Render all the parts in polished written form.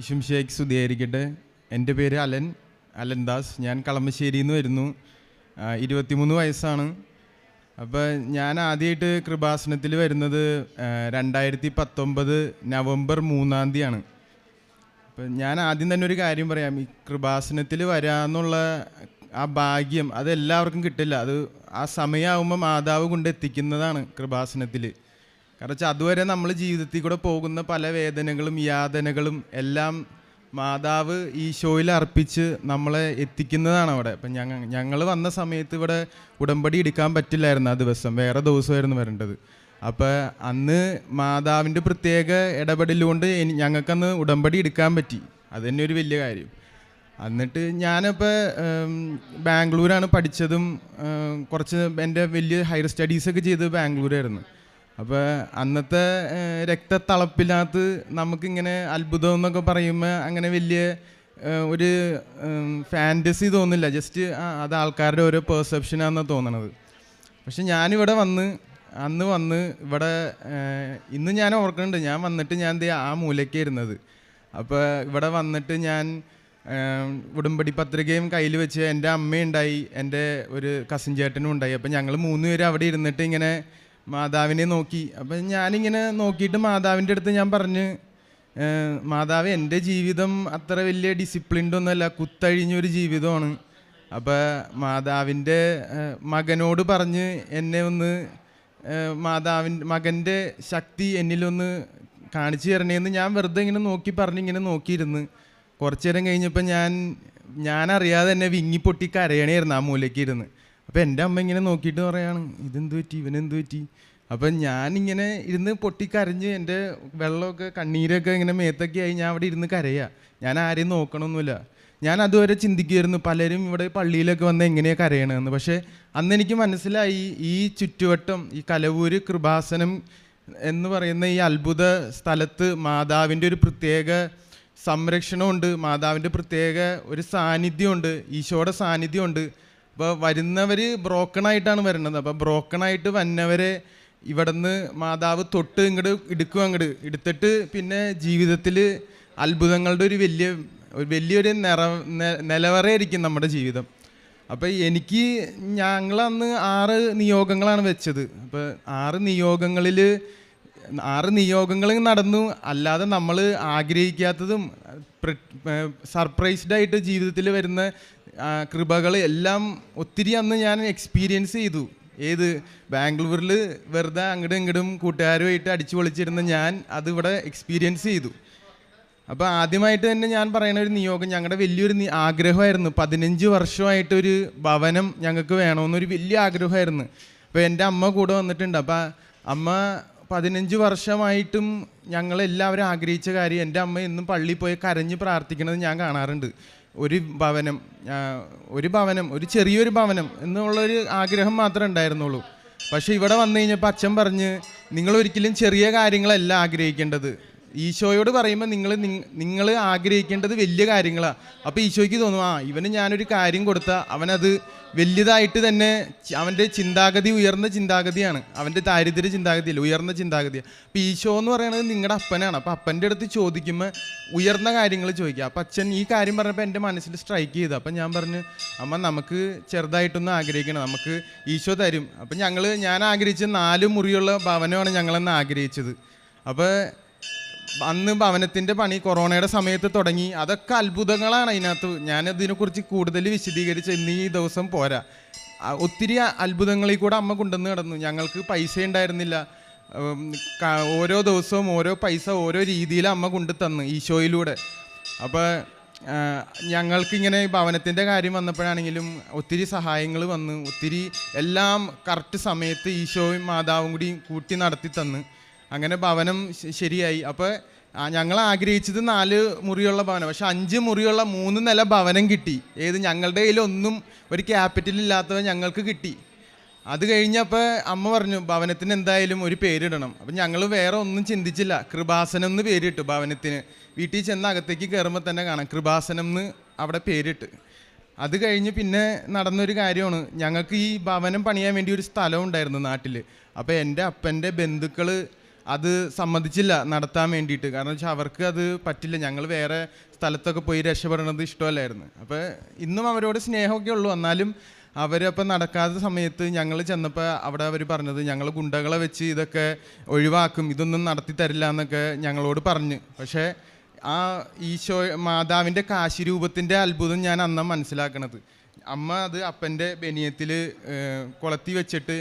ഈശുമിശിഹായ്ക്ക് സ്തുതിയായിരിക്കട്ടെ. എൻ്റെ പേര് അലൻ ദാസ്. ഞാൻ കളമശ്ശേരിയിൽ നിന്ന് വരുന്നു. 23 വയസ്സാണ്. അപ്പോൾ ഞാൻ ആദ്യമായിട്ട് കൃപാസനത്തിൽ വരുന്നത് 2019 നവംബർ 3-ാം തീയതിയാണ്. അപ്പം ഞാൻ ആദ്യം തന്നെ ഒരു കാര്യം പറയാം. ഈ കൃപാസനത്തിൽ വരാമെന്നുള്ള ആ ഭാഗ്യം അതെല്ലാവർക്കും കിട്ടില്ല. അത് ആ സമയമാകുമ്പോൾ മാതാവ് കൊണ്ട് എത്തിക്കുന്നതാണ് കൃപാസനത്തിൽ. കാരണം വെച്ചാൽ അതുവരെ നമ്മൾ ജീവിതത്തിൽ കൂടെ പോകുന്ന പല വേദനകളും യാതനകളും എല്ലാം മാതാവ് ഈശോയിൽ അർപ്പിച്ച് നമ്മളെ എത്തിക്കുന്നതാണ് അവിടെ. അപ്പം ഞങ്ങൾ വന്ന സമയത്ത് ഇവിടെ ഉടമ്പടി എടുക്കാൻ പറ്റില്ലായിരുന്നു. ആ ദിവസം വേറെ ദിവസമായിരുന്നു വരേണ്ടത്. അപ്പോൾ അന്ന് മാതാവിൻ്റെ പ്രത്യേക ഇടപെടലുകൊണ്ട് ഞങ്ങൾക്കന്ന് ഉടമ്പടി എടുക്കാൻ പറ്റി. അത് തന്നെ ഒരു വലിയ കാര്യം. എന്നിട്ട് ഞാനിപ്പോൾ ബാംഗ്ലൂരാണ് പഠിച്ചതും കുറച്ച് എൻ്റെ വലിയ ഹയർ സ്റ്റഡീസൊക്കെ ചെയ്ത് ബാംഗ്ലൂരായിരുന്നു. അപ്പോൾ അന്നത്തെ രക്തത്തളപ്പിനകത്ത് നമുക്കിങ്ങനെ അത്ഭുതം എന്നൊക്കെ പറയുമ്പോൾ അങ്ങനെ വലിയ ഒരു ഫാൻറ്റസി തോന്നില്ല. ജസ്റ്റ് അത് ആൾക്കാരുടെ ഓരോ പെർസെപ്ഷനാണെന്ന് തോന്നണത്. പക്ഷെ ഞാനിവിടെ അന്ന് വന്ന് ഇവിടെ ഇന്ന് ഞാൻ ഓർക്കുന്നുണ്ട്, ഞാൻ വന്നിട്ട് ഞാൻ ആ മൂലയ്ക്ക് ഇരുന്നത്. അപ്പോൾ ഇവിടെ വന്നിട്ട് ഞാൻ ഉടമ്പടി പത്രികയും കയ്യിൽ വെച്ച് എൻ്റെ അമ്മയുണ്ടായി, എൻ്റെ ഒരു കസിൻ ചേട്ടനും ഉണ്ടായി. അപ്പോൾ ഞങ്ങൾ 3 പേര് അവിടെ ഇരുന്നിട്ട് ഇങ്ങനെ മാതാവിനെ നോക്കി. അപ്പം ഞാനിങ്ങനെ നോക്കിയിട്ട് മാതാവിൻ്റെ അടുത്ത് ഞാൻ പറഞ്ഞ്, മാതാവ് എൻ്റെ ജീവിതം അത്ര വലിയ ഡിസിപ്ലിൻഡ് ഒന്നുമല്ല, കുത്തഴിഞ്ഞൊരു ജീവിതമാണ്. അപ്പോൾ മാതാവിൻ്റെ മകനോട് പറഞ്ഞ് എന്നെ ഒന്ന് മകൻ്റെ ശക്തി എന്നിലൊന്ന് കാണിച്ചു തരണേന്ന് ഞാൻ വെറുതെ ഇങ്ങനെ ഇങ്ങനെ നോക്കിയിരുന്ന് കുറച്ചു നേരം കഴിഞ്ഞപ്പോൾ ഞാനറിയാതെ എന്നെ വിങ്ങിപ്പൊട്ടി കരയണമായിരുന്നു ആ മൂലയ്ക്ക് ഇരുന്ന്. അപ്പോൾ എൻ്റെ അമ്മ ഇങ്ങനെ നോക്കിയിട്ട് പറയാണ്, ഇതെന്ത് പറ്റി, ഇവനെന്ത് പറ്റി? അപ്പം ഞാനിങ്ങനെ ഇരുന്ന് പൊട്ടിക്കരഞ്ഞ് എൻ്റെ വെള്ളമൊക്കെ കണ്ണീരൊക്കെ ഇങ്ങനെ മേത്തൊക്കെ ആയി ഞാൻ അവിടെ ഇരുന്ന് കരയുക. ഞാൻ ആരെയും നോക്കണമൊന്നുമില്ല. ഞാൻ അതുവരെ ചിന്തിക്കുമായിരുന്നു പലരും ഇവിടെ പള്ളിയിലൊക്കെ വന്ന് എങ്ങനെയാണ് കരയണമെന്ന്. പക്ഷേ അന്ന് എനിക്ക് മനസ്സിലായി, ഈ ചുറ്റുവട്ടം, ഈ കലവൂര് കൃപാസനം എന്ന് പറയുന്ന ഈ അത്ഭുത സ്ഥലത്ത് മാതാവിൻ്റെ ഒരു പ്രത്യേക സംരക്ഷണമുണ്ട്, മാതാവിൻ്റെ പ്രത്യേക ഒരു സാന്നിധ്യമുണ്ട്, ഈശോയുടെ സാന്നിധ്യമുണ്ട്. അപ്പോൾ വരുന്നവർ ബ്രോക്കണായിട്ടാണ് വരുന്നത്. അപ്പോൾ ബ്രോക്കണായിട്ട് വന്നവരെ ഇവിടുന്ന് മാതാവ് തൊട്ട് അങ്ങോട്ട് എടുത്തിട്ട് പിന്നെ ജീവിതത്തിൽ അത്ഭുതങ്ങളുടെ ഒരു വലിയൊരു നിലവറയായിരിക്കും നമ്മുടെ ജീവിതം. അപ്പോൾ ഞങ്ങളന്ന് 6 നിയോഗങ്ങളാണ് വെച്ചത്. അപ്പോൾ 6 നിയോഗങ്ങൾ നടന്നു. അല്ലാതെ നമ്മൾ ആഗ്രഹിക്കാത്തതും സർപ്രൈസ്ഡായിട്ട് ജീവിതത്തിൽ വരുന്ന കൃപകൾ എല്ലാം ഒത്തിരി അന്ന് ഞാൻ എക്സ്പീരിയൻസ് ചെയ്തു. ബാംഗ്ലൂരിൽ വെറുതെ അങ്ങോട്ടും ഇങ്ങോട്ടും കൂട്ടുകാരുമായിട്ട് അടിച്ചു പൊളിച്ചിരുന്ന ഞാൻ അതിവിടെ എക്സ്പീരിയൻസ് ചെയ്തു. അപ്പോൾ ആദ്യമായിട്ട് തന്നെ ഞാൻ പറയുന്ന ഒരു നിയോഗം, ഞങ്ങളുടെ വലിയൊരു ആഗ്രഹമായിരുന്നു. 15 വർഷമായിട്ടൊരു ഭവനം ഞങ്ങൾക്ക് വേണമെന്നൊരു വലിയ ആഗ്രഹമായിരുന്നു. അപ്പോൾ എൻ്റെ അമ്മ കൂടെ വന്നിട്ടുണ്ട്. അപ്പോൾ അമ്മ 15 വർഷമായിട്ടും ഞങ്ങളെല്ലാവരും ആഗ്രഹിച്ച കാര്യം, എൻ്റെ അമ്മ എന്നും പള്ളിയിൽ പോയി കരഞ്ഞ് പ്രാർത്ഥിക്കുന്നത് ഞാൻ കാണാറുണ്ട്. ഒരു ഭവനം, ഒരു ചെറിയൊരു ഭവനം എന്നുള്ളൊരു ആഗ്രഹം മാത്രമേ ഉണ്ടായിരുന്നുള്ളൂ. പക്ഷേ ഇവിടെ വന്നു കഴിഞ്ഞപ്പോൾ അച്ഛൻ പറഞ്ഞ്, നിങ്ങളൊരിക്കലും ചെറിയ കാര്യങ്ങളല്ല ആഗ്രഹിക്കേണ്ടത്. ഈശോയോട് പറയുമ്പോൾ നിങ്ങൾ ആഗ്രഹിക്കേണ്ടത് വലിയ കാര്യങ്ങളാണ്. അപ്പോൾ ഈശോയ്ക്ക് തോന്നും, ഇവന് ഞാനൊരു കാര്യം കൊടുത്താൽ അവനത് വലിയതായിട്ട് തന്നെ, അവൻ്റെ ചിന്താഗതി ഉയർന്ന ചിന്താഗതിയാണ്, അവൻ്റെ ദാരിദ്ര്യ ചിന്താഗതിയല്ല, ഉയർന്ന ചിന്താഗതിയാണ്. അപ്പോൾ ഈശോ എന്ന് പറയുന്നത് നിങ്ങളുടെ അപ്പനാണ്. അപ്പോൾ അപ്പൻ്റെ അടുത്ത് ചോദിക്കുമ്പോൾ ഉയർന്ന കാര്യങ്ങൾ ചോദിക്കുക. അപ്പോൾ അച്ഛൻ ഈ കാര്യം പറഞ്ഞപ്പോൾ എൻ്റെ മനസ്സിൽ സ്ട്രൈക്ക് ചെയ്തു. അപ്പം ഞാൻ പറഞ്ഞു, അമ്മ നമുക്ക് ചെറുതായിട്ടൊന്ന് ആഗ്രഹിക്കണം, നമുക്ക് ഈശോ തരും. അപ്പം ഞാൻ ആഗ്രഹിച്ച 4 മുറിയുള്ള ഭവനമാണ് ഞങ്ങളന്ന് ആഗ്രഹിച്ചത്. അപ്പോൾ അന്ന് ഭവനത്തിൻ്റെ പണി കൊറോണയുടെ സമയത്ത് തുടങ്ങി. അതൊക്കെ അത്ഭുതങ്ങളാണ് അതിനകത്ത്. ഞാനതിനെക്കുറിച്ച് കൂടുതൽ വിശദീകരിച്ച് ഇന്ന് ഈ ദിവസം പോരാ. ഒത്തിരി അത്ഭുതങ്ങളിൽ കൂടെ അമ്മ കൊണ്ടുവന്ന് കിടന്നു. ഞങ്ങൾക്ക് പൈസ ഉണ്ടായിരുന്നില്ല. ഓരോ ദിവസവും ഓരോ പൈസ ഓരോ രീതിയിൽ അമ്മ കൊണ്ടു തന്നു ഈശോയിലൂടെ. അപ്പോൾ ഞങ്ങൾക്കിങ്ങനെ ഭവനത്തിൻ്റെ കാര്യം വന്നപ്പോഴാണെങ്കിലും ഒത്തിരി സഹായങ്ങൾ വന്ന്, ഒത്തിരി എല്ലാം കറക്റ്റ് സമയത്ത് ഈശോയും മാതാവും കൂട്ടി നടത്തി തന്ന്. അങ്ങനെ ഭവനം ശരിയായി. അപ്പോൾ ഞങ്ങൾ ആഗ്രഹിച്ചത് 4 മുറിയുള്ള ഭവനം, പക്ഷെ 5 മുറിയുള്ള 3 നില ഭവനം കിട്ടി. ഞങ്ങളുടെ കയ്യിലൊന്നും ഒരു ക്യാപിറ്റൽ ഇല്ലാത്തവ ഞങ്ങൾക്ക് കിട്ടി. അത് കഴിഞ്ഞപ്പോൾ അമ്മ പറഞ്ഞു, ഭവനത്തിന് എന്തായാലും ഒരു പേരിടണം. അപ്പം ഞങ്ങൾ വേറെ ഒന്നും ചിന്തിച്ചില്ല, കൃപാസനം എന്ന് പേരിട്ടു ഭവനത്തിന്. വീട്ടിൽ ചെന്ന് അകത്തേക്ക് കയറുമ്പോൾ തന്നെ കാണാം കൃപാസനം എന്ന് അവിടെ പേരിട്ട്. അത് കഴിഞ്ഞ് പിന്നെ നടന്നൊരു കാര്യമാണ്, ഞങ്ങൾക്ക് ഈ ഭവനം പണിയാൻ വേണ്ടി ഒരു സ്ഥലം ഉണ്ടായിരുന്നു നാട്ടിൽ. അപ്പോൾ എൻ്റെ അപ്പൻ്റെ ബന്ധുക്കൾ അത് സമ്മതിച്ചില്ല നടത്താൻ വേണ്ടിയിട്ട്. കാരണം വെച്ചാൽ അവർക്ക് അത് പറ്റില്ല, ഞങ്ങൾ വേറെ സ്ഥലത്തൊക്കെ പോയി രക്ഷപ്പെടണത് ഇഷ്ടമല്ലായിരുന്നു. അപ്പോൾ ഇന്നും അവരോട് സ്നേഹമൊക്കെ ഉള്ളൂ. എന്നാലും അവരപ്പോൾ നടക്കാത്ത സമയത്ത് ഞങ്ങൾ ചെന്നപ്പോൾ അവിടെ അവർ പറഞ്ഞത് ഞങ്ങൾ ഗുണ്ടകളെ വെച്ച് ഇതൊക്കെ ഒഴിവാക്കും, ഇതൊന്നും നടത്തി തരില്ല എന്നൊക്കെ ഞങ്ങളോട് പറഞ്ഞ്. പക്ഷേ ആ ഈശോ മാതാവിൻ്റെ കാശിരൂപത്തിൻ്റെ അത്ഭുതം ഞാൻ അന്ന് മനസ്സിലാക്കണത്. അമ്മ അത് അപ്പൻ്റെ ബനിയത്തിൽ കൊളത്തി വെച്ചിട്ട്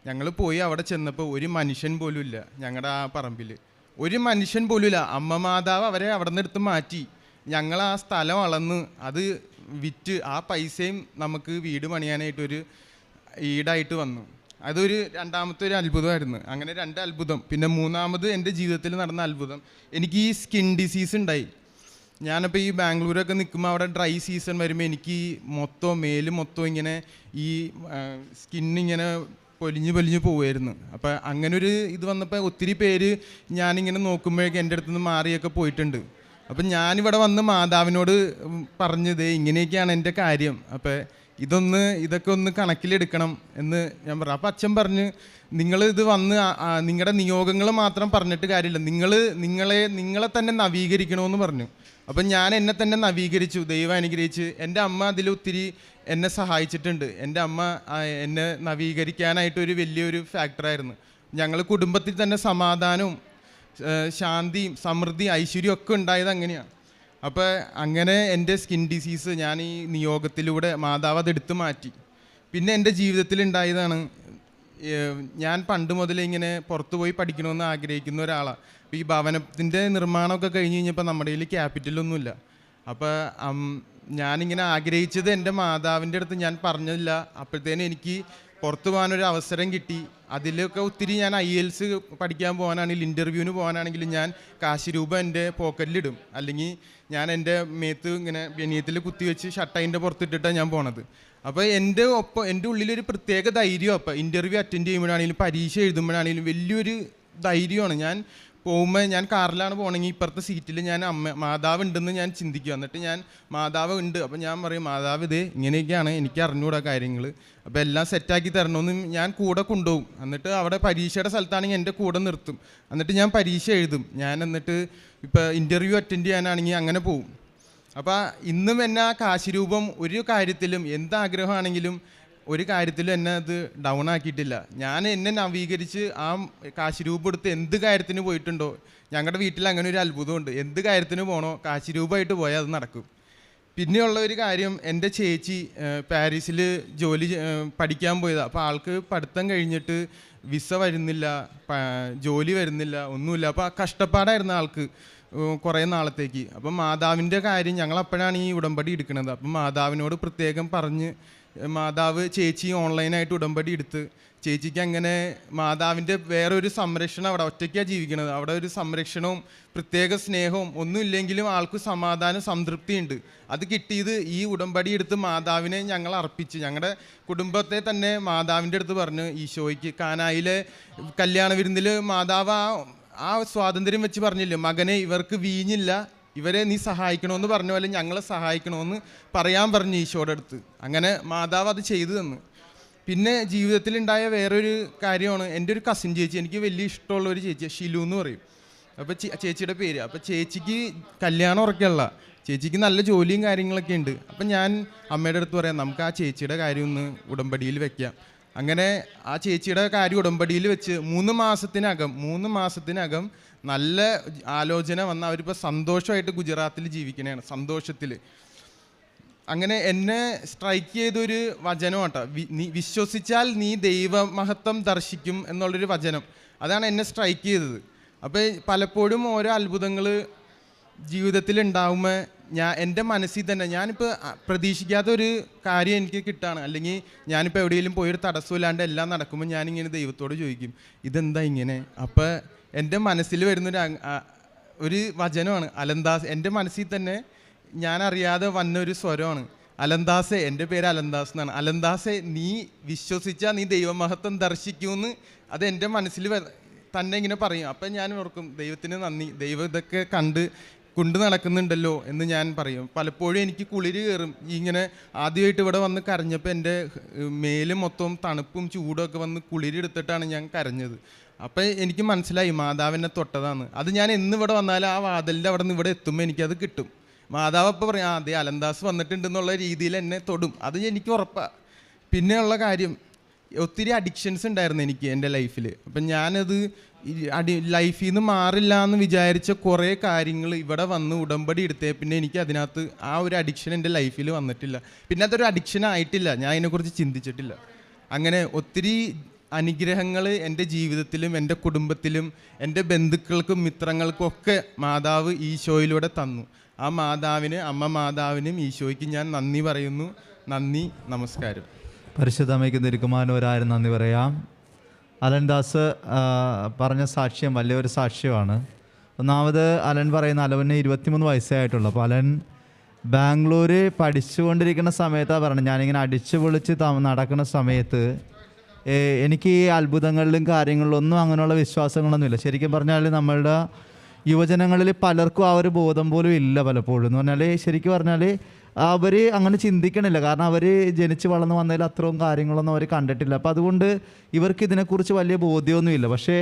ഞങ്ങൾ പോയി അവിടെ ചെന്നപ്പോൾ ഒരു മനുഷ്യൻ പോലും ഇല്ല. ഞങ്ങളുടെ ആ പറമ്പിൽ ഒരു മനുഷ്യൻ പോലും ഇല്ല. അമ്മ മാതാവ് അവരെ അവിടെ നിന്ന് എടുത്ത് മാറ്റി. ഞങ്ങൾ ആ സ്ഥലം അളന്ന് അത് വിറ്റ് ആ പൈസയും നമുക്ക് വീട് പണിയാനായിട്ടൊരു ഈടായിട്ട് വന്നു. അതൊരു രണ്ടാമത്തെ ഒരു അത്ഭുതമായിരുന്നു. അങ്ങനെ 2 അത്ഭുതം. പിന്നെ മൂന്നാമത് എൻ്റെ ജീവിതത്തിൽ നടന്ന അത്ഭുതം, എനിക്ക് ഈ സ്കിൻ ഡിസീസ് ഉണ്ടായി. ഞാനപ്പോൾ ഈ ബാംഗ്ലൂരൊക്കെ നിൽക്കുമ്പോൾ അവിടെ ഡ്രൈ സീസൺ വരുമ്പോൾ എനിക്ക് മേല് മൊത്തം ഇങ്ങനെ ഈ സ്കിന്നിങ്ങനെ പൊലിഞ്ഞ് പോവുമായിരുന്നു. അപ്പോൾ അങ്ങനെ ഒരു ഇത് വന്നപ്പോൾ ഒത്തിരി പേര് ഞാനിങ്ങനെ നോക്കുമ്പോഴേക്കും എൻ്റെ അടുത്ത് നിന്ന് മാറിയൊക്കെ പോയിട്ടുണ്ട്. അപ്പം ഞാനിവിടെ വന്ന് മാതാവിനോട് പറഞ്ഞത് ഇങ്ങനെയൊക്കെയാണ് എൻ്റെ കാര്യം, അപ്പോൾ ഇതൊക്കെ ഒന്ന് കണക്കിലെടുക്കണം എന്ന് ഞാൻ പറഞ്ഞു. അപ്പം അച്ഛൻ പറഞ്ഞ് നിങ്ങളിത് വന്ന് നിങ്ങളുടെ നിയോഗങ്ങൾ മാത്രം പറഞ്ഞിട്ട് കാര്യമില്ല, നിങ്ങളെ തന്നെ നവീകരിക്കണമെന്ന് പറഞ്ഞു. അപ്പം ഞാൻ എന്നെ തന്നെ നവീകരിച്ചു, ദൈവം അനുഗ്രഹിച്ച്. എൻ്റെ അമ്മ അതിലൊത്തിരി എന്നെ സഹായിച്ചിട്ടുണ്ട്. എൻ്റെ അമ്മ എന്നെ നവീകരിക്കാനായിട്ടൊരു വലിയൊരു ഫാക്ടറായിരുന്നു. ഞങ്ങൾ കുടുംബത്തിൽ തന്നെ സമാധാനവും ശാന്തിയും സമൃദ്ധി ഐശ്വര്യം ഒക്കെ ഉണ്ടായത് അങ്ങനെയാണ്. അപ്പോൾ അങ്ങനെ എൻ്റെ സ്കിൻ ഡിസീസ് ഞാൻ ഈ നിയോഗത്തിലൂടെ മാതാവ് അതെടുത്ത് മാറ്റി. പിന്നെ എൻ്റെ ജീവിതത്തിൽ ഉണ്ടായതാണ്, ഞാൻ പണ്ട് മുതലേ ഇങ്ങനെ പുറത്തു പോയി പഠിക്കണമെന്ന് ആഗ്രഹിക്കുന്ന ഒരാളാണ്. അപ്പോൾ ഈ ഭവനത്തിൻ്റെ നിർമ്മാണമൊക്കെ കഴിഞ്ഞ് കഴിഞ്ഞപ്പോൾ നമ്മുടെ കയ്യിൽ ക്യാപിറ്റലൊന്നുമില്ല. അപ്പോൾ ഞാനിങ്ങനെ ആഗ്രഹിച്ചത് എൻ്റെ മാതാവിൻ്റെ അടുത്ത് ഞാൻ പറഞ്ഞില്ല. അപ്പോഴത്തേനും എനിക്ക് പുറത്തു പോകാനൊരു അവസരം കിട്ടി. അതിലൊക്കെ ഒത്തിരി ഞാൻ IELTS പഠിക്കാൻ പോകാനാണെങ്കിലും ഇൻ്റർവ്യൂവിന് പോകാനാണെങ്കിലും ഞാൻ കാശ് രൂപ എൻ്റെ പോക്കറ്റിലിടും, അല്ലെങ്കിൽ ഞാൻ എൻ്റെ മേത്ത് ഇങ്ങനെ ബനിയത്തിൽ കുത്തിവെച്ച് ഷട്ടൈൻ്റെ പുറത്തിട്ടിട്ടാണ് ഞാൻ പോണത്. അപ്പോൾ എൻ്റെ ഉള്ളിലൊരു പ്രത്യേക ധൈര്യം. അപ്പോൾ ഇൻ്റർവ്യൂ അറ്റൻഡ് ചെയ്യുമ്പോഴാണെങ്കിലും പരീക്ഷ എഴുതുമ്പോഴാണെങ്കിലും വലിയൊരു ധൈര്യമാണ്. ഞാൻ പോകുമ്പോൾ ഞാൻ കാറിലാണ് പോകണമെങ്കിൽ ഇപ്പുറത്തെ സീറ്റിൽ ഞാൻ മാതാവ് ഉണ്ടെന്ന് ഞാൻ ചിന്തിക്കുക. എന്നിട്ട് ഞാൻ മാതാവ് ഉണ്ട്, അപ്പോൾ ഞാൻ പറയും മാതാവ് ഇതേ ഇങ്ങനെയൊക്കെയാണ്, എനിക്ക് അറിഞ്ഞുകൂടാ കാര്യങ്ങൾ, അപ്പോൾ എല്ലാം സെറ്റാക്കി തരണമെന്ന് ഞാൻ കൂടെ കൊണ്ടുപോകും. എന്നിട്ട് അവിടെ പരീക്ഷയുടെ സ്ഥലത്താണെങ്കിൽ എൻ്റെ കൂടെ നിർത്തും. എന്നിട്ട് ഞാൻ പരീക്ഷ എഴുതും. ഞാൻ എന്നിട്ട് ഇപ്പോൾ ഇൻ്റർവ്യൂ അറ്റൻഡ് ചെയ്യാനാണെങ്കിൽ അങ്ങനെ പോവും. അപ്പോൾ ഇന്നും എന്നെ ആ കാശിരൂപം ഒരു കാര്യത്തിലും എന്താഗ്രഹമാണെങ്കിലും ഒരു കാര്യത്തിലും എന്നെ അത് ഡൗൺ ആക്കിയിട്ടില്ല. ഞാൻ എന്നെ നവീകരിച്ച് ആ കാശിരൂപം എടുത്ത് എന്ത് കാര്യത്തിന് പോയിട്ടുണ്ടോ, ഞങ്ങളുടെ വീട്ടിൽ അങ്ങനെ ഒരു അത്ഭുതമുണ്ട്, എന്ത് കാര്യത്തിന് പോകണോ കാശിരൂപമായിട്ട് പോയാൽ അത് നടക്കും. പിന്നെയുള്ള ഒരു കാര്യം, എൻ്റെ ചേച്ചി പാരീസിൽ പഠിക്കാൻ പോയതാണ്. അപ്പോൾ ആൾക്ക് പഠിത്തം കഴിഞ്ഞിട്ട് വിസ വരുന്നില്ല, ജോലി വരുന്നില്ല, ഒന്നുമില്ല. അപ്പോൾ കഷ്ടപ്പാടായിരുന്നു ആൾക്ക് കുറേ നാളത്തേക്ക്. അപ്പം മാതാവിൻ്റെ കാര്യം ഞങ്ങൾ അപ്പോഴാണ് ഈ ഉടമ്പടി എടുക്കുന്നത്. അപ്പം മാതാവിനോട് പ്രത്യേകം പറഞ്ഞ് മാതാവ് ചേച്ചി ഓൺലൈനായിട്ട് ഉടമ്പടി എടുത്ത് ചേച്ചിക്ക് അങ്ങനെ മാതാവിൻ്റെ വേറൊരു സംരക്ഷണം, അവിടെ ഒറ്റയ്ക്കാണ് ജീവിക്കുന്നത്, അവിടെ ഒരു സംരക്ഷണവും പ്രത്യേക സ്നേഹവും ഒന്നുമില്ലെങ്കിലും ആൾക്ക് സമാധാനം സംതൃപ്തിയുണ്ട്. അത് കിട്ടിയത് ഈ ഉടമ്പടി എടുത്ത് മാതാവിനെ ഞങ്ങൾ അർപ്പിച്ച് ഞങ്ങളുടെ കുടുംബത്തെ തന്നെ മാതാവിൻ്റെ അടുത്ത് പറഞ്ഞു. ഈശോയ്ക്ക് കാനായിലെ കല്യാണ വിരുന്നിൽ മാതാവ് ആ സ്വാതന്ത്ര്യം വെച്ച് പറഞ്ഞില്ലേ, മകനെ ഇവർക്ക് വീഞ്ഞില്ല, ഇവരെ നീ സഹായിക്കണമെന്ന് പറഞ്ഞ പോലെ ഞങ്ങളെ സഹായിക്കണമെന്ന് പറയാൻ പറഞ്ഞു ഈശോയുടെ അടുത്ത്. അങ്ങനെ മാതാവ് അത് ചെയ്തു തന്നു. പിന്നെ ജീവിതത്തിലുണ്ടായ വേറൊരു കാര്യമാണ്, എൻ്റെ ഒരു കസിൻ ചേച്ചി, എനിക്ക് വലിയ ഇഷ്ടമുള്ള ഒരു ചേച്ചി, ഷിലു എന്ന് പറയും. അപ്പോൾ ചേച്ചിയുടെ പേര്. അപ്പോൾ ചേച്ചിക്ക് കല്യാണം ഉറക്കല്ല, ചേച്ചിക്ക് നല്ല ജോലിയും കാര്യങ്ങളൊക്കെ ഉണ്ട്. അപ്പം ഞാൻ അമ്മയുടെ അടുത്ത് പറയാം, നമുക്ക് ആ ചേച്ചിയുടെ കാര്യം ഒന്ന് ഉടമ്പടിയിൽ വെക്കാം. അങ്ങനെ ആ ചേച്ചിയുടെ കാര്യം ഉടമ്പടിയിൽ വെച്ച് 3 മാസത്തിനകം നല്ല ആലോചന വന്ന അവരിപ്പോൾ സന്തോഷമായിട്ട് ഗുജറാത്തിൽ ജീവിക്കണതാണ്, സന്തോഷത്തിൽ. അങ്ങനെ എന്നെ സ്ട്രൈക്ക് ചെയ്തൊരു വചനം കേട്ടോ, നീ വിശ്വസിച്ചാൽ നീ ദൈവമഹത്വം ദർശിക്കും എന്നുള്ളൊരു വചനം. അതാണ് എന്നെ സ്ട്രൈക്ക് ചെയ്തത്. അപ്പോൾ പലപ്പോഴും ഓരോ അത്ഭുതങ്ങൾ ജീവിതത്തിൽ ഉണ്ടാകുമ്പോൾ എൻ്റെ മനസ്സിൽ തന്നെ ഞാനിപ്പോൾ പ്രതീക്ഷിക്കാത്തൊരു കാര്യം എനിക്ക് കിട്ടുകയാണ്, അല്ലെങ്കിൽ ഞാനിപ്പോൾ എവിടെയെങ്കിലും പോയൊരു തടസ്സമില്ലാണ്ട് എല്ലാം നടക്കുമ്പോൾ ഞാനിങ്ങനെ ദൈവത്തോട് ചോദിക്കും ഇതെന്താ ഇങ്ങനെ. അപ്പോൾ എൻ്റെ മനസ്സിൽ വരുന്നൊരു വചനമാണ് അലന്താസ്. എൻ്റെ മനസ്സിൽ തന്നെ ഞാൻ അറിയാതെ വന്നൊരു സ്വരമാണ് അലന്താസെ. എൻ്റെ പേര് അലന്താസ് എന്നാണ്. അലന്താസെ, നീ വിശ്വസിച്ചാൽ നീ ദൈവമഹത്വം ദർശിക്കുമെന്ന് അത് എൻ്റെ മനസ്സിൽ തന്നെ ഇങ്ങനെ പറയും. അപ്പം ഞാൻ ഓർക്കും ദൈവത്തിന് നന്ദി, ദൈവം ഇതൊക്കെ കണ്ട് കൊണ്ട് നടക്കുന്നുണ്ടല്ലോ എന്ന് ഞാൻ പറയും. പലപ്പോഴും എനിക്ക് കുളിര് കയറും. ഇങ്ങനെ ആദ്യമായിട്ട് ഇവിടെ വന്ന് കരഞ്ഞപ്പോൾ എൻ്റെ മേല് മൊത്തം തണുപ്പും ചൂടും ഒക്കെ വന്ന് കുളിരെടുത്തിട്ടാണ് ഞാൻ കരഞ്ഞത്. അപ്പം എനിക്ക് മനസ്സിലായി മാതാവിനെ തൊട്ടതാണ്. അത് ഞാൻ എന്നിവിടെ വന്നാലും ആ വാതിലിൻ്റെ അവിടെ നിന്ന് ഇവിടെ എത്തുമ്പോൾ എനിക്കത് കിട്ടും. മാതാവ് അപ്പോൾ പറയും അതെ അലൻദാസ് വന്നിട്ടുണ്ടെന്നുള്ള രീതിയിൽ എന്നെ തൊടും. അത് എനിക്ക് ഉറപ്പാണ്. പിന്നെയുള്ള കാര്യം, ഒത്തിരി അഡിക്ഷൻസ് ഉണ്ടായിരുന്നു എനിക്ക് എൻ്റെ ലൈഫിൽ. അപ്പം ഞാനത് ലൈഫിൽ നിന്ന് മാറില്ല എന്ന് വിചാരിച്ച കുറേ കാര്യങ്ങൾ ഇവിടെ വന്ന് ഉടമ്പടി എടുത്തേ പിന്നെ എനിക്ക് അതിനകത്ത് ആ ഒരു അഡിക്ഷൻ എൻ്റെ ലൈഫിൽ വന്നിട്ടില്ല. പിന്നെ അതൊരു അഡിക്ഷൻ ആയിട്ടില്ല, ഞാൻ അതിനെക്കുറിച്ച് ചിന്തിച്ചിട്ടില്ല. അങ്ങനെ ഒത്തിരി അനുഗ്രഹങ്ങൾ എൻ്റെ ജീവിതത്തിലും എൻ്റെ കുടുംബത്തിലും എൻ്റെ ബന്ധുക്കൾക്കും മിത്രങ്ങൾക്കും ഒക്കെ മാതാവ് ഈശോയിലൂടെ തന്നു. ആ മാതാവിന്, അമ്മ മാതാവിനും ഈശോയ്ക്ക് ഞാൻ നന്ദി പറയുന്നു. നന്ദി, നമസ്കാരം. പരിശുദ്ധ അമ്മയ്ക്ക് തിരുക്കുമാരനൊരായിരം നന്ദി പറയാം. അലൻദാസ് പറഞ്ഞ സാക്ഷ്യം വലിയൊരു സാക്ഷ്യമാണ്. ഒന്നാമത് അലൻ പറയുന്ന അലവന് 23 വയസ്സേ ആയിട്ടുള്ളൂ. അപ്പോൾ അലൻ ബാംഗ്ലൂർ പഠിച്ചുകൊണ്ടിരിക്കുന്ന സമയത്താണ് പറഞ്ഞത്, ഞാനിങ്ങനെ അടിച്ചു പൊളിച്ച് നടക്കുന്ന സമയത്ത് എനിക്ക് ഈ അത്ഭുതങ്ങളിലും കാര്യങ്ങളിലൊന്നും അങ്ങനെയുള്ള വിശ്വാസങ്ങളൊന്നുമില്ല. ശരിക്കും പറഞ്ഞാൽ നമ്മളുടെ യുവജനങ്ങളിൽ പലർക്കും ആ ഒരു ബോധം പോലും ഇല്ല പലപ്പോഴും. എന്ന് പറഞ്ഞാൽ ശരിക്കും പറഞ്ഞാൽ അവർ അങ്ങനെ ചിന്തിക്കണില്ല. കാരണം അവർ ജനിച്ച് വളർന്ന് വന്നതിൽ അത്രയും കാര്യങ്ങളൊന്നും അവർ കണ്ടിട്ടില്ല. അപ്പോൾ അതുകൊണ്ട് ഇവർക്ക് ഇതിനെക്കുറിച്ച് വലിയ ബോധ്യമൊന്നുമില്ല. പക്ഷേ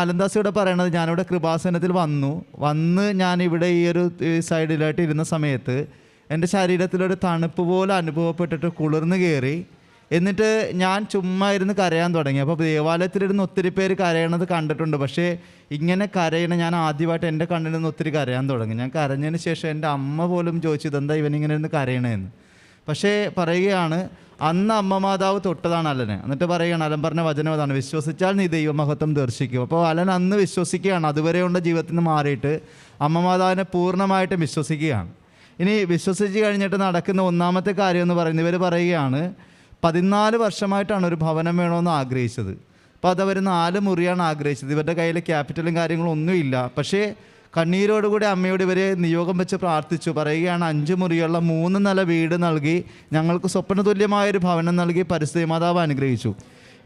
അലൻദാസ് ഇവിടെ പറയണത്, ഞാനിവിടെ കൃപാസനത്തിൽ വന്ന് ഞാനിവിടെ ഈ ഒരു സൈഡിലായിട്ട് ഇരുന്ന സമയത്ത് എൻ്റെ ശരീരത്തിലൊരു തണുപ്പ് പോലെ അനുഭവപ്പെട്ടിട്ട് കുളിർന്ന് കയറി. എന്നിട്ട് ഞാൻ ചുമ്മാ ഇരുന്ന് കരയാൻ തുടങ്ങി. അപ്പോൾ ദേവാലയത്തിലിരുന്ന് ഒത്തിരി പേര് കരയണത് കണ്ടിട്ടുണ്ട്. പക്ഷേ ഇങ്ങനെ കരയണ ഞാൻ ആദ്യമായിട്ട് എൻ്റെ കണ്ണിൽ നിന്ന് ഒത്തിരി കരയാൻ തുടങ്ങി. ഞാൻ കരഞ്ഞതിന് ശേഷം എൻ്റെ അമ്മ പോലും ചോദിച്ചു ഇതെന്താ ഇവനിങ്ങനെ ഇരുന്ന് കരയണേന്ന്. പക്ഷേ പറയുകയാണ്, അന്ന് അമ്മ മാതാവ് തൊട്ടതാണ് അലനെ. എന്നിട്ട് പറയുകയാണ്, അലൻ പറഞ്ഞ വചനം അതാണ്, വിശ്വസിച്ചാൽ നീ ദൈവമഹത്വം ദർശിക്കും. അപ്പോൾ അലൻ അന്ന് വിശ്വസിക്കുകയാണ്. അതുവരെയുള്ള ജീവിതത്തിൽ നിന്ന് മാറിയിട്ട് അമ്മ മാതാവിനെ പൂർണ്ണമായിട്ടും വിശ്വസിക്കുകയാണ്. ഇനി വിശ്വസിച്ച് കഴിഞ്ഞിട്ട് നടക്കുന്ന ഒന്നാമത്തെ കാര്യം എന്ന് പറയുന്നത്, ഇവർ പറയുകയാണ് 14 വർഷമായിട്ടാണ് ഒരു ഭവനം വേണമെന്ന് ആഗ്രഹിച്ചത്. അപ്പോൾ അതവർ 4 മുറിയാണ് ആഗ്രഹിച്ചത്. ഇവരുടെ കയ്യിൽ ക്യാപിറ്റലും കാര്യങ്ങളും ഒന്നുമില്ല. പക്ഷേ കണ്ണീരോടുകൂടി അമ്മയോട് ഇവരെ നിയോഗം വെച്ച് പ്രാർത്ഥിച്ചു. പറയുകയാണ്, 5 മുറിയുള്ള 3 നില വീട് നൽകി ഞങ്ങൾക്ക് സ്വപ്നതുല്യമായൊരു ഭവനം നൽകി പരിസ്ഥിതി മാതാവ് അനുഗ്രഹിച്ചു.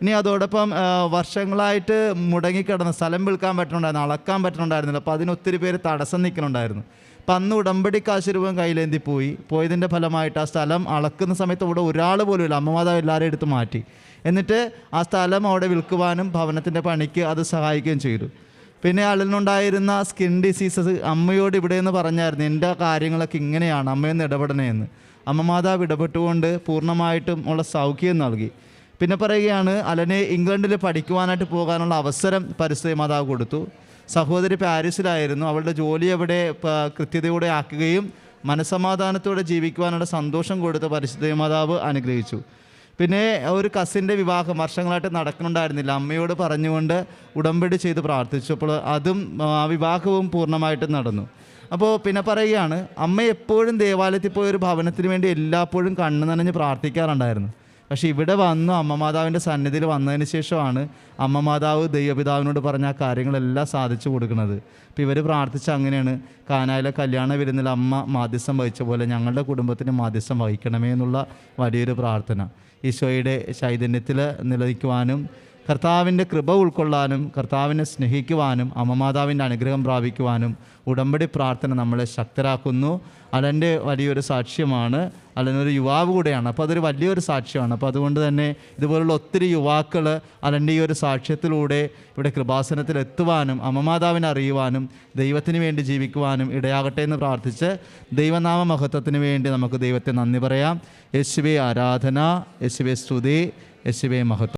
ഇനി അതോടൊപ്പം വർഷങ്ങളായിട്ട് മുടങ്ങിക്കിടന്ന സ്ഥലം വിൽക്കാൻ പറ്റുന്നുണ്ടായിരുന്നു, അളക്കാൻ പറ്റുന്നുണ്ടായിരുന്നില്ല. അപ്പോൾ അതിനൊത്തിരി പേര് തടസ്സം നിൽക്കുന്നുണ്ടായിരുന്നു. അപ്പം അന്ന് ഉടമ്പടി കാശ് രൂപം കയ്യിലേന്തി പോയതിൻ്റെ ഫലമായിട്ട് ആ സ്ഥലം അളക്കുന്ന സമയത്ത് ഇവിടെ ഒരാൾ പോലും ഇല്ല. അമ്മമാതാവ് എല്ലാവരും എടുത്ത് മാറ്റി. എന്നിട്ട് ആ സ്ഥലം അവിടെ വിൽക്കുവാനും ഭവനത്തിൻ്റെ പണിക്ക് അത് സഹായിക്കുകയും ചെയ്തു. പിന്നെ അലനുണ്ടായിരുന്ന സ്കിൻ ഡിസീസസ് അമ്മയോട് ഇവിടെ നിന്ന് പറഞ്ഞായിരുന്നു, എൻ്റെ കാര്യങ്ങളൊക്കെ ഇങ്ങനെയാണ്, അമ്മയൊന്ന് ഇടപെടണേന്ന്. അമ്മ മാതാവ് ഇടപെട്ടുകൊണ്ട് പൂർണ്ണമായിട്ടും ഉള്ള സൗഖ്യം നൽകി. പിന്നെ പറയുകയാണ്, അലനെ ഇംഗ്ലണ്ടിൽ പഠിക്കുവാനായിട്ട് പോകാനുള്ള അവസരം പരിസ്ഥിതി മാതാവ് കൊടുത്തു. സഹോദരി പാരീസിലായിരുന്നു. അവളുടെ ജോലി അവിടെ കൃത്യതയോടെ ആക്കുകയും മനസ്സമാധാനത്തോടെ ജീവിക്കുവാനുള്ള സന്തോഷം കൊടുത്ത് പരിശുദ്ധ മാതാവ് അനുഗ്രഹിച്ചു. പിന്നെ ഒരു കസിൻ്റെ വിവാഹം വർഷങ്ങളായിട്ട് നടക്കുന്നുണ്ടായിരുന്നില്ല. അമ്മയോട് പറഞ്ഞുകൊണ്ട് ഉടമ്പടി ചെയ്ത് പ്രാർത്ഥിച്ചു. അപ്പോൾ അതും ആ വിവാഹവും പൂർണ്ണമായിട്ടും നടന്നു. അപ്പോൾ പിന്നെ പറയുകയാണ്, അമ്മ എപ്പോഴും ദേവാലയത്തിൽ പോയ ഒരു ഭവനത്തിന് വേണ്ടി എല്ലായ്പ്പോഴും കണ്ണു നനഞ്ഞ് പ്രാർത്ഥിക്കാറുണ്ടായിരുന്നു. പക്ഷേ ഇവിടെ വന്നു അമ്മ മാതാവിൻ്റെ സന്നിധിയിൽ വന്നതിന് ശേഷമാണ് അമ്മ മാതാവ് ദൈവപിതാവിനോട് പറഞ്ഞ ആ കാര്യങ്ങളെല്ലാം സാധിച്ചു കൊടുക്കുന്നത്. അപ്പോൾ ഇവർ പ്രാർത്ഥിച്ച അങ്ങനെയാണ്, കാനായിലെ കല്യാണ വിരുന്നിൽ അമ്മ മാധ്യസ്ഥം വഹിച്ച പോലെ ഞങ്ങളുടെ കുടുംബത്തിന് മാധ്യസ്ഥം വഹിക്കണമേ എന്നുള്ള വലിയൊരു പ്രാർത്ഥന. ഈശോയുടെ ചൈതന്യത്തിൽ നിലനിൽക്കുവാനും കർത്താവിൻ്റെ കൃപ ഉൾക്കൊള്ളാനും കർത്താവിനെ സ്നേഹിക്കുവാനും അമ്മമാതാവിൻ്റെ അനുഗ്രഹം പ്രാപിക്കുവാനും ഉടമ്പടി പ്രാർത്ഥന നമ്മളെ ശക്തരാക്കുന്നു. അലൻ്റെ വലിയൊരു സാക്ഷ്യമാണ്. അലനൊരു യുവാവ് കൂടെയാണ്. അപ്പോൾ അതൊരു വലിയൊരു സാക്ഷ്യമാണ്. അപ്പോൾ അതുകൊണ്ട് തന്നെ ഇതുപോലുള്ള ഒത്തിരി യുവാക്കൾ അലൻ്റെ ഈ ഒരു സാക്ഷ്യത്തിലൂടെ ഇവിടെ കൃപാസനത്തിൽ എത്തുവാനും അമ്മമാതാവിനെ അറിയുവാനും ദൈവത്തിന് വേണ്ടി ജീവിക്കുവാനും ഇടയാകട്ടെ എന്ന് പ്രാർത്ഥിച്ച് ദൈവനാമ മഹത്വത്തിന് വേണ്ടി നമുക്ക് ദൈവത്തെ നന്ദി പറയാം. യേശുവേ ആരാധന, യേശുവേ സ്തുതി, യേശുവേ മഹത്വം.